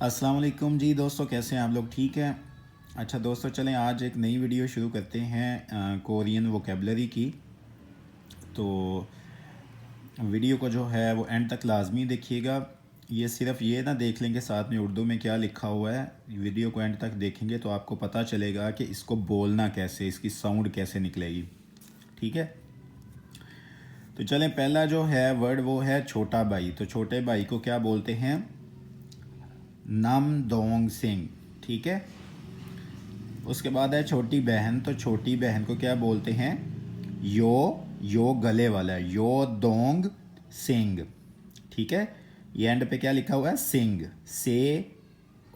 अस्सलाम वालेकुम जी दोस्तों, कैसे हैं आप लोग? ठीक है। अच्छा दोस्तों, चलें आज एक नई वीडियो शुरू करते हैं कोरियन वोकेबलरी की। तो वीडियो को जो है वो एंड तक लाजमी देखिएगा। ये सिर्फ ये ना देख लेंगे साथ में उर्दू में क्या लिखा हुआ है, वीडियो को एंड तक देखेंगे तो आपको पता चलेगा कि इसको बोलना कैसे, इसकी साउंड कैसे निकलेगी। ठीक है, तो चलें पहला जो है वर्ड वो है छोटा भाई। तो छोटे भाई को क्या बोलते हैं? नम दोंग सिंह। ठीक है। उसके बाद है छोटी बहन। तो छोटी बहन को क्या बोलते हैं? यो गले वाला है, यो दोंग सिंह। ठीक है। ये एंड पे क्या लिखा हुआ है? सिंह से,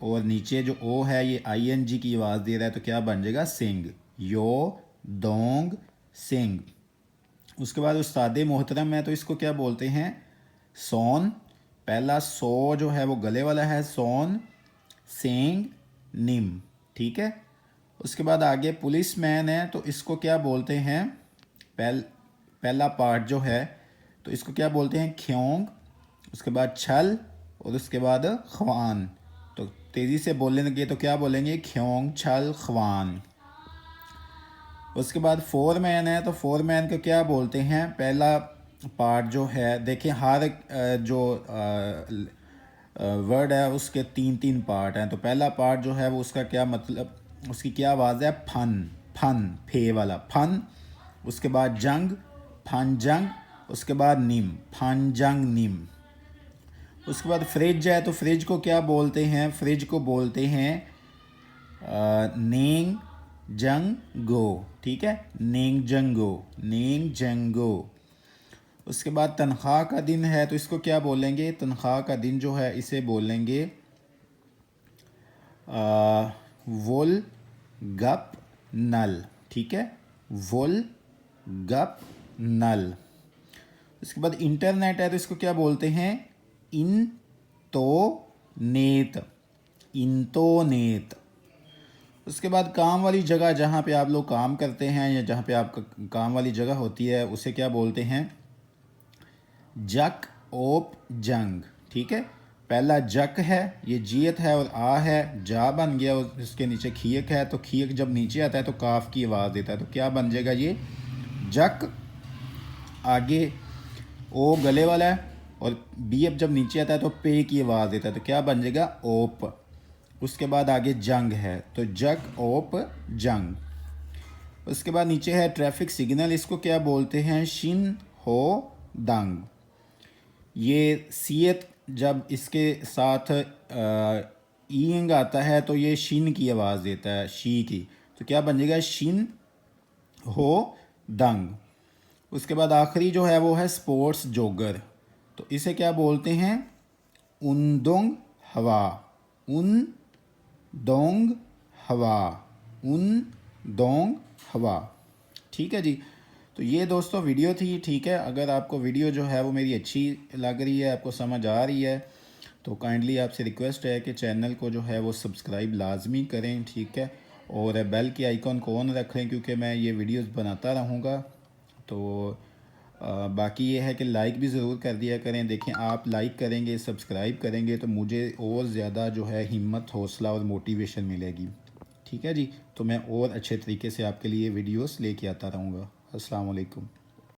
और नीचे जो ओ है ये ING की आवाज़ दे रहा है, तो क्या बन जाएगा? सिंह। यो दोंग सिंह। उसके बाद उस्ताद मोहतरम है, तो इसको क्या बोलते हैं? सोन। पहला सो जो है वो गले वाला है, सोन सेंग निम। ठीक है। उसके बाद आगे पुलिस मैन है, तो इसको क्या बोलते हैं? पहला पार्ट जो है तो इसको क्या बोलते हैं? ख्योंग। उसके बाद छल, और उसके बाद ख्वान। तो तेज़ी से बोलने लगे तो क्या बोलेंगे? ख्योंग छल ख्वान। उसके बाद फोरमैन है, तो फोरमैन को क्या बोलते हैं? पहला पार्ट जो है, देखिए हर जो वर्ड है उसके तीन तीन पार्ट हैं। तो पहला पार्ट जो है वो उसका क्या मतलब, उसकी क्या आवाज़ है? फन। फन फे वाला फन। उसके बाद जंग, फन जंग। उसके बाद निम, फन जंग निम। उसके बाद फ्रिज है, तो फ्रिज को क्या बोलते हैं? फ्रिज को बोलते हैं नेंग जंग गो। ठीक है, नेंग जंगो, नेंग जंगो। उसके बाद तनख्वाह का दिन है, तो इसको क्या बोलेंगे? तनख्वाह का दिन जो है इसे बोलेंगे वुल गप नल। ठीक है, वुल गप नल। उसके बाद इंटरनेट है, तो इसको क्या बोलते हैं? इन तो नेत, इंटोनेत। उसके बाद काम वाली जगह, जहाँ पे आप लोग काम करते हैं या जहाँ पे आपका काम वाली जगह होती है, उसे क्या बोलते हैं? जक ओप जंग। ठीक है, पहला जक है, ये जियत है और आ है, जा बन गया, और इसके नीचे खीयक है, तो खीयक जब नीचे आता है तो काफ की आवाज़ देता है, तो क्या बन जाएगा? ये जक। आगे ओ गले वाला है, और बी अब जब नीचे आता है तो पे की आवाज़ देता है, तो क्या बन जाएगा? ओप। उसके बाद आगे जंग है, तो जग ओप जंग। उसके बाद नीचे है ट्रैफिक सिग्नल, इसको क्या बोलते हैं? शिन हो दंग। ये सीयत जब इसके साथ ईंग आता है तो ये शिन की आवाज़ देता है, शी की, तो क्या बन जाएगा? शिन हो दंग। उसके बाद आखिरी जो है वो है स्पोर्ट्स जोगर, तो इसे क्या बोलते हैं? उनदोंग हवा, उन दोंग हवा, उन दोंग हवा। ठीक है जी। तो ये दोस्तों वीडियो थी। ठीक है, अगर आपको वीडियो जो है वो मेरी अच्छी लग रही है, आपको समझ आ रही है, तो काइंडली आपसे रिक्वेस्ट है कि चैनल को जो है वो सब्सक्राइब लाजमी करें। ठीक है, और बेल के आइकॉन को ऑन रखें, क्योंकि मैं ये वीडियोस बनाता रहूँगा। तो बाकी ये है कि लाइक भी ज़रूर कर दिया करें। देखें, आप लाइक करेंगे, सब्सक्राइब करेंगे तो मुझे और ज़्यादा जो है हिम्मत, हौसला और मोटिवेशन मिलेगी। ठीक है जी, तो मैं और अच्छे तरीके से आपके लिए वीडियोस लेके आता रहूँगा। अस्सलाम वालेकुम।